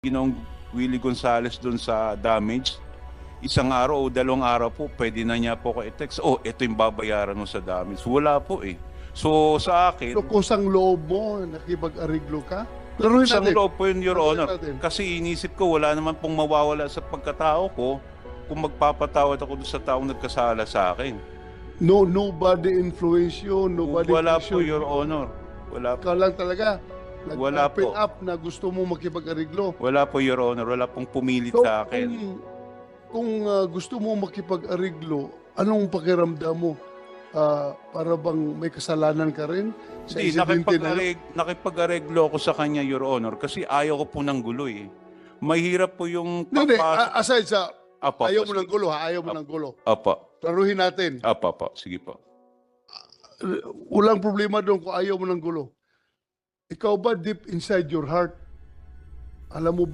Ginoong Willie Gonzales doon sa damage, isang araw o 2 araw po, pwede na niya po ko i-text, "Oh, ito yung babayaran mo sa damage." Wala po eh. So sa akin, So kusang loob mo, nakipag-ariglo ka? Laruin isang natin. loob po yun, Your Laruin Honor. natin. Kasi inisip ko, wala naman pong mawawala sa pagkatao ko kung magpapatawad ako doon sa taong nagkasala sa akin. No, nobody influence you, nobody Wala po, pressure Your you. Honor. Wala po. Ikaw lang talaga. Wala Nag-open po. up na gusto mo makipag-ariglo. Wala po, Your Honor. Wala pong pumilit So, sa akin. kung gusto mo makipag-ariglo, anong pakiramdam mo? Para bang may kasalanan ka rin sa Hindi, insidente na nakipag-areglo ako sa kanya, Your Honor, kasi ayaw ko po ng gulo eh. Mahirap po yung Hindi, papasok. aside sa Apo, ayaw po, mo ng gulo, ayaw mo ng gulo. Apo, Laruhin natin. apo, sige po. Walang problema doon kung ayaw mo ng gulo. Ikaw ba deep inside your heart, alam mo ba